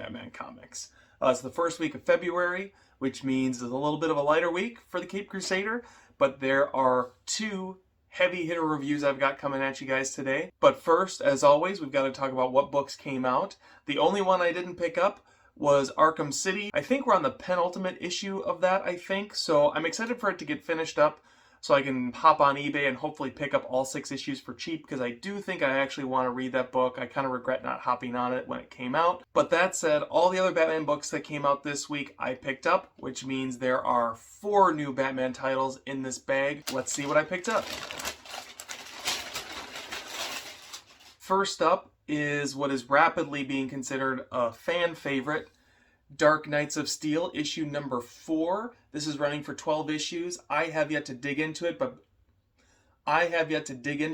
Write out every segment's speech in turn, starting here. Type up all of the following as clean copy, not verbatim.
Batman comics. It's the first week of February, which means it's a little bit of a lighter week for the Caped Crusader, but there are two heavy hitter reviews I've got coming at you guys today. But first, as always, we've got to talk about what books came out. The only one I didn't pick up was Arkham City. I think we're on the penultimate issue of that, so I'm excited for it to get finished up so I can hop on eBay and hopefully pick up all 6 issues for cheap, because I do think I actually want to read that book. I kind of regret not hopping on it when it came out. But that said, all the other Batman books that came out this week I picked up, which means there are 4 new Batman titles in this bag. Let's see what I picked up. First up is what is rapidly being considered a fan favorite, Dark Knights of Steel, issue number 4. This is running for 12 issues. I have yet to dig into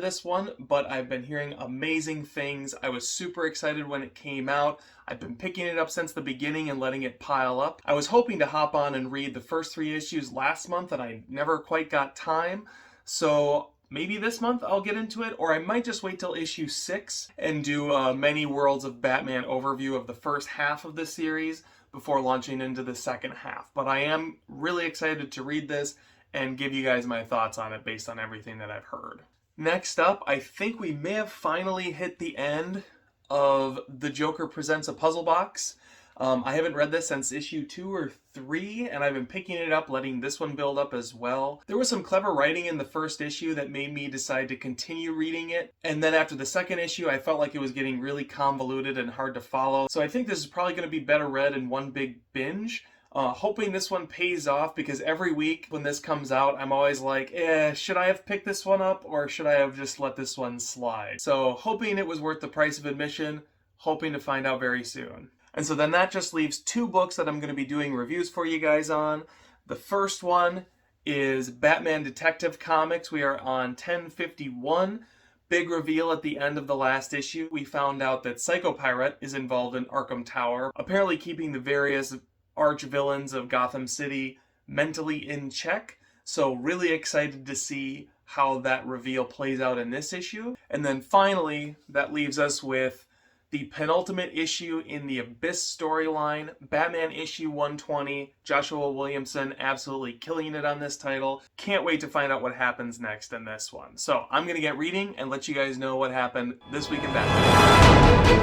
this one, but I've been hearing amazing things. I was super excited when it came out. I've been picking it up since the beginning and letting it pile up. I was hoping to hop on and read the first 3 issues last month, and I never quite got time. So maybe this month I'll get into it, or I might just wait till issue 6 and do a Many Worlds of Batman overview of the first half of the series before launching into the second half. But I am really excited to read this and give you guys my thoughts on it based on everything that I've heard. Next up, I think we may have finally hit the end of The Joker Presents a Puzzle Box. I haven't read this since issue 2 or 3, and I've been picking it up, letting this one build up as well. There was some clever writing in the first issue that made me decide to continue reading it, and then after the second issue, I felt like it was getting really convoluted and hard to follow. So I think this is probably going to be better read in one big binge. Hoping this one pays off, because every week when this comes out, I'm always like, should I have picked this one up, or should I have just let this one slide? So hoping it was worth the price of admission, hoping to find out very soon. And so then that just leaves 2 books that I'm going to be doing reviews for you guys on. The first one is Batman Detective Comics. We are on 1051. Big reveal at the end of the last issue. We found out that Psycho Pirate is involved in Arkham Tower, apparently keeping the various arch-villains of Gotham City mentally in check. So really excited to see how that reveal plays out in this issue. And then finally, that leaves us with the penultimate issue in the Abyss storyline, Batman issue 120. Joshua Williamson absolutely killing it on this title. Can't wait to find out what happens next in this one. So I'm going to get reading and let you guys know what happened this week in Batman.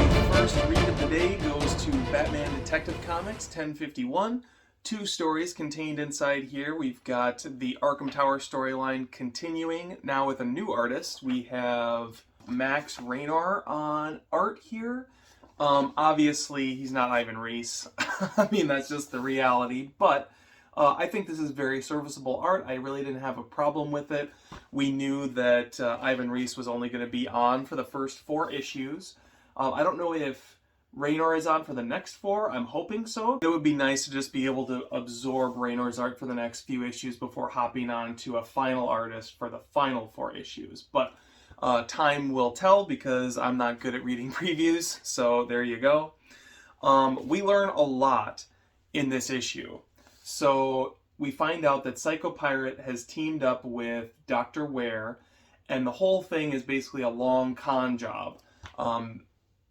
The first read of the day goes to Batman Detective Comics 1051. 2 stories contained inside here. We've got the Arkham Tower storyline continuing, now with a new artist. We have Max Raynor on art here. Obviously, he's not Ivan Reis. I mean, that's just the reality. But I think this is very serviceable art. I really didn't have a problem with it. We knew that Ivan Reis was only going to be on for the first 4 issues. I don't know if Raynor is on for the next 4. I'm hoping so. It would be nice to just be able to absorb Raynor's art for the next few issues before hopping on to a final artist for the final 4 issues. But time will tell, because I'm not good at reading previews, so there you go. We learn a lot in this issue. So we find out that Psycho Pirate has teamed up with Dr. Ware, and the whole thing is basically a long con job.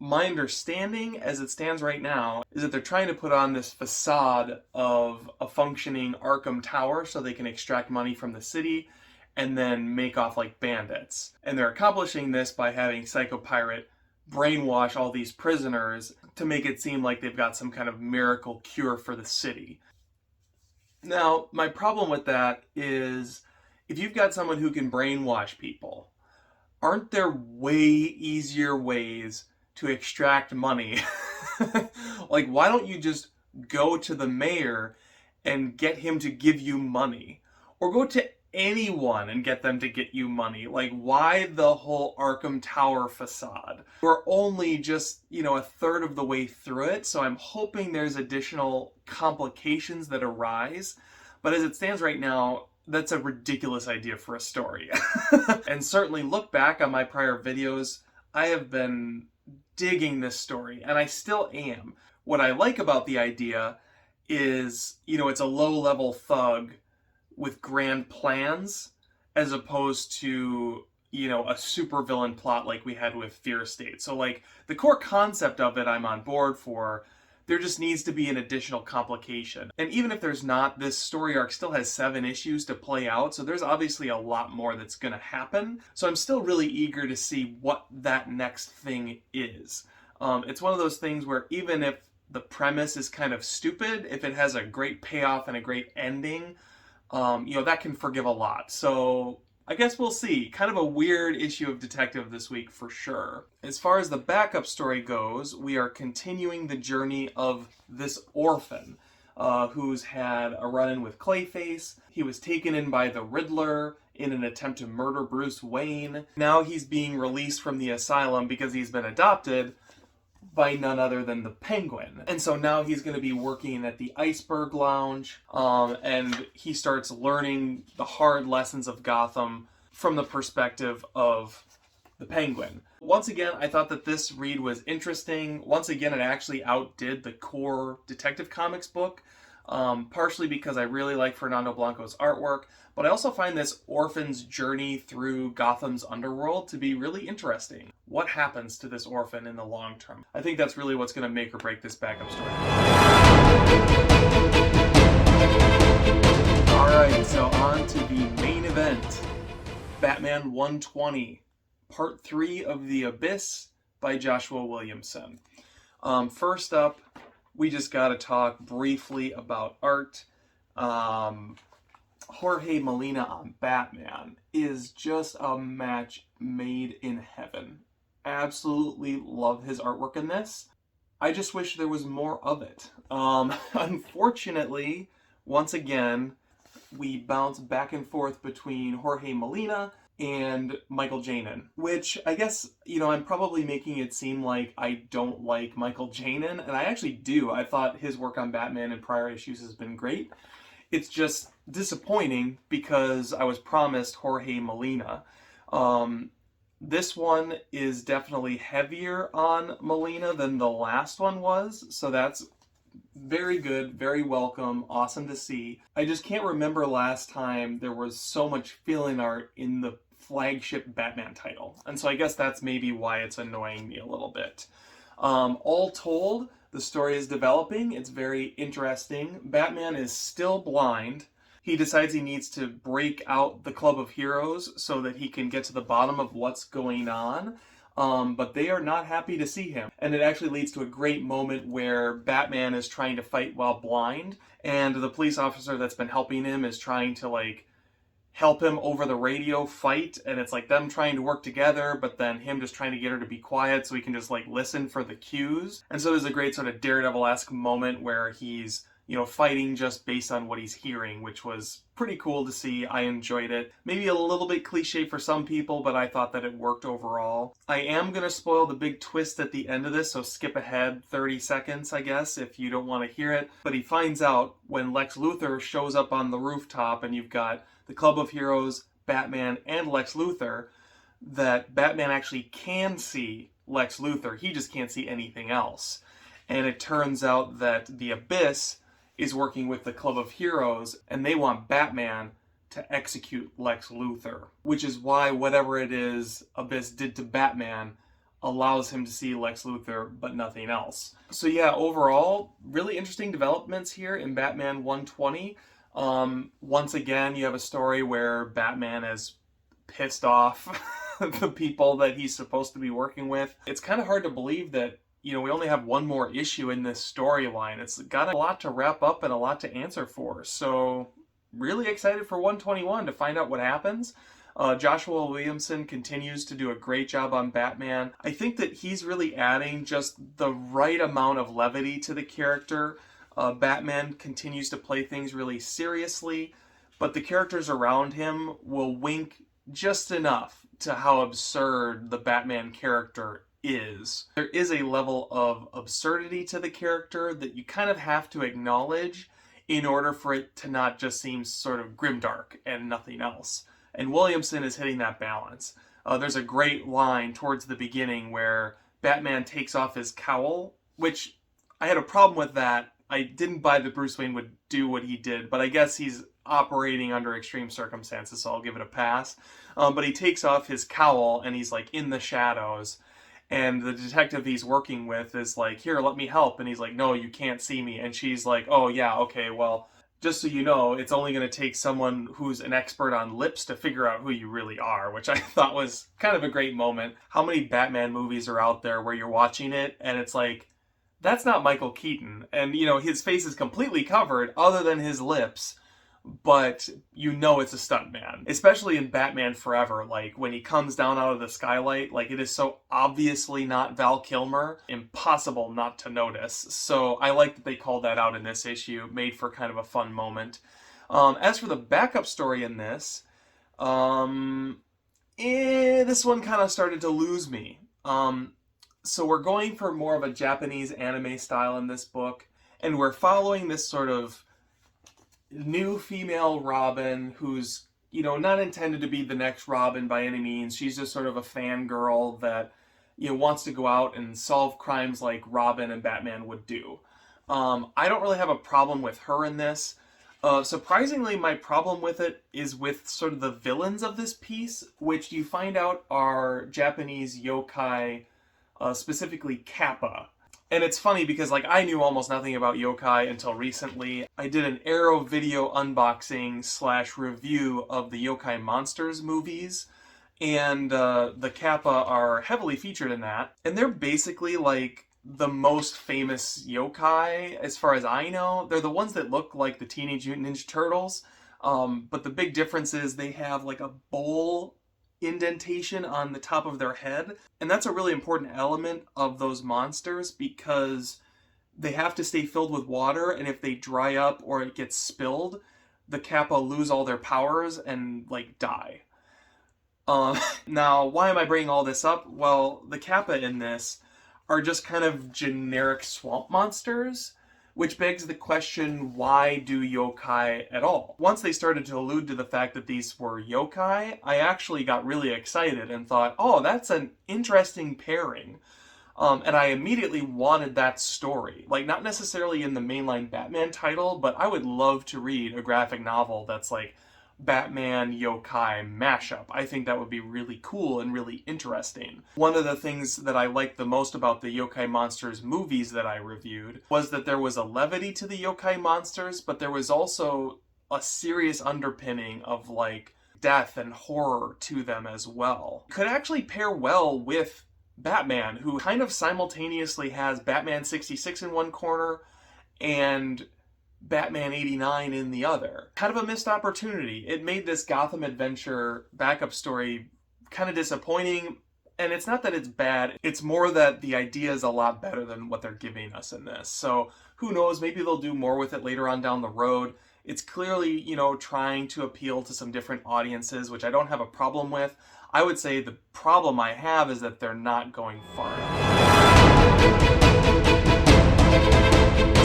My understanding, as it stands right now, is that they're trying to put on this facade of a functioning Arkham Tower so they can extract money from the city and then make off like bandits. And they're accomplishing this by having Psycho Pirate brainwash all these prisoners to make it seem like they've got some kind of miracle cure for the city. Now, my problem with that is, if you've got someone who can brainwash people, aren't there way easier ways to extract money? Like, why don't you just go to the mayor and get him to give you money? Or go to anyone and get them to get you money? Like, why the whole Arkham Tower facade? We're only just, a third of the way through it, so I'm hoping there's additional complications that arise. But as it stands right now, that's a ridiculous idea for a story. And certainly look back on my prior videos, I have been digging this story, and I still am. What I like about the idea is, it's a low-level thug with grand plans, as opposed to a supervillain plot like we had with Fear State. So like the core concept of it I'm on board for. There just needs to be an additional complication. And even if there's not, this story arc still has 7 issues to play out, so there's obviously a lot more that's going to happen. So I'm still really eager to see what that next thing is. It's one of those things where even if the premise is kind of stupid, if it has a great payoff and a great ending, that can forgive a lot. So I guess we'll see. Kind of a weird issue of Detective this week for sure. As far as the backup story goes, we are continuing the journey of this orphan who's had a run-in with Clayface. He was taken in by the Riddler in an attempt to murder Bruce Wayne. Now he's being released from the asylum because he's been adopted by none other than the Penguin. And so now he's going to be working at the Iceberg Lounge, and he starts learning the hard lessons of Gotham from the perspective of the Penguin. Once again, I thought that this read was interesting. Once again, it actually outdid the core Detective Comics book, partially because I really like Fernando Blanco's artwork, but I also find this orphan's journey through Gotham's underworld to be really interesting. What happens to this orphan in the long term? I think that's really what's going to make or break this backup story. Alright, so on to the main event. Batman 120, Part 3 of The Abyss by Joshua Williamson. First up, we just got to talk briefly about art. Jorge Molina on Batman is just a match made in heaven. Absolutely love his artwork in this. I just wish there was more of it. Unfortunately, once again, we bounce back and forth between Jorge Molina and Michael Janin, which I guess, I'm probably making it seem like I don't like Michael Janin, and I actually do. I thought his work on Batman in prior issues has been great. It's just disappointing because I was promised Jorge Molina. This one is definitely heavier on Molina than the last one was, so that's very good, very welcome, awesome to see. I just can't remember last time there was so much fill-in art in the flagship Batman title, and so I guess that's maybe why it's annoying me a little bit. All told, the story is developing. It's very interesting. Batman is still blind. He decides he needs to break out the Club of Heroes so that he can get to the bottom of what's going on. But they are not happy to see him. And it actually leads to a great moment where Batman is trying to fight while blind, and the police officer that's been helping him is trying to, help him over the radio fight, and it's like them trying to work together, but then him just trying to get her to be quiet so he can just listen for the cues. And so there's a great sort of Daredevil-esque moment where he's, fighting just based on what he's hearing, which was pretty cool to see. I enjoyed it. Maybe a little bit cliche for some people, but I thought that it worked overall. I am going to spoil the big twist at the end of this, so skip ahead 30 seconds, I guess, if you don't want to hear it. But he finds out when Lex Luthor shows up on the rooftop and you've got the Club of Heroes, Batman, and Lex Luthor, that Batman actually can see Lex Luthor. He just can't see anything else. And it turns out that the Abyss is working with the Club of Heroes, and they want Batman to execute Lex Luthor, which is why whatever it is Abyss did to Batman allows him to see Lex Luthor, but nothing else. So yeah, overall, really interesting developments here in Batman 120. Once again, you have a story where Batman is pissed off the people that he's supposed to be working with. It's kind of hard to believe that we only have one more issue in this storyline. It's got a lot to wrap up and a lot to answer for. So really excited for 121 to find out what happens. Joshua Williamson continues to do a great job on Batman. I think that he's really adding just the right amount of levity to the character. Batman continues to play things really seriously, but the characters around him will wink just enough to how absurd the Batman character is. There is a level of absurdity to the character that you kind of have to acknowledge in order for it to not just seem sort of grimdark and nothing else. And Williamson is hitting that balance. There's a great line towards the beginning where Batman takes off his cowl, which I had a problem with that. I didn't buy that Bruce Wayne would do what he did, but I guess he's operating under extreme circumstances, so I'll give it a pass. But he takes off his cowl and he's like in the shadows, and the detective he's working with is like, here, let me help. And he's like, no, you can't see me. And she's like, oh yeah, okay, well, just so you know, it's only going to take someone who's an expert on lips to figure out who you really are, which I thought was kind of a great moment. How many Batman movies are out there where you're watching it and it's like, that's not Michael Keaton. And, you know, his face is completely covered other than his lips, but you know it's a stuntman. Especially in Batman Forever, like when he comes down out of the skylight, like it is so obviously not Val Kilmer, impossible not to notice. So I like that they called that out in this issue, made for kind of a fun moment. As for the backup story in this, this one kind of started to lose me. So we're going for more of a Japanese anime style in this book, and we're following this sort of new female Robin who's, you know, not intended to be the next Robin by any means. She's just sort of a fangirl that, you know, wants to go out and solve crimes like Robin and Batman would do. I don't really have a problem with her in this. Surprisingly, my problem with it is with sort of the villains of this piece, which you find out are Japanese yokai, specifically Kappa. And it's funny because, like, I knew almost nothing about yokai until recently. I did an Arrow video unboxing / review of the Yokai Monsters movies, and the Kappa are heavily featured in that. And they're basically, like, the most famous yokai, as far as I know. They're the ones that look like the Teenage Mutant Ninja Turtles, but the big difference is they have, like, a bowl indentation on the top of their head, and that's a really important element of those monsters because they have to stay filled with water, and if they dry up or it gets spilled, the Kappa lose all their powers and like die. Now, why am I bringing all this up? Well, the Kappa in this are just kind of generic swamp monsters, which begs the question, why do yokai at all? Once they started to allude to the fact that these were yokai, I actually got really excited and thought, oh, that's an interesting pairing. And I immediately wanted that story. Like, not necessarily in the mainline Batman title, but I would love to read a graphic novel that's like Batman yokai mashup. I think that would be really cool and really interesting. One of the things that I liked the most about the Yokai Monsters movies that I reviewed was that there was a levity to the yokai monsters, but there was also a serious underpinning of like death and horror to them as well. Could actually pair well with Batman, who kind of simultaneously has Batman 66 in one corner and Batman 89 in the other. Kind of a missed opportunity. It made this Gotham Adventure backup story kind of disappointing, and it's not that it's bad, it's more that the idea is a lot better than what they're giving us in this. So who knows, maybe they'll do more with it later on down the road. It's clearly, you know, trying to appeal to some different audiences, which I don't have a problem with. I would say the problem I have is that they're not going far enough.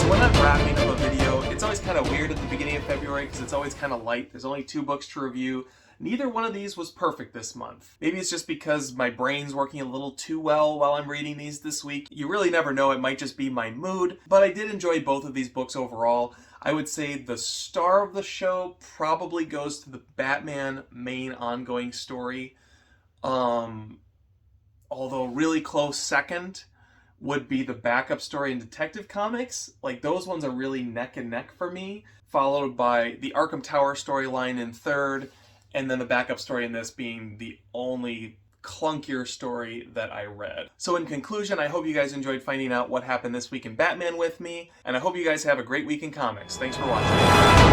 So when I'm wrapping up a video, it's always kind of weird at the beginning of February because it's always kind of light. There's only 2 books to review. Neither one of these was perfect this month. Maybe it's just because my brain's working a little too well while I'm reading these this week. You really never know, it might just be my mood. But I did enjoy both of these books overall. I would say the star of the show probably goes to the Batman main ongoing story. Although really close second would be the backup story in Detective Comics. Like, those ones are really neck and neck for me, followed by the Arkham Tower storyline in third, and then the backup story in this being the only clunkier story that I read. So in conclusion, I hope you guys enjoyed finding out what happened this week in Batman with me, and I hope you guys have a great week in comics. Thanks for watching.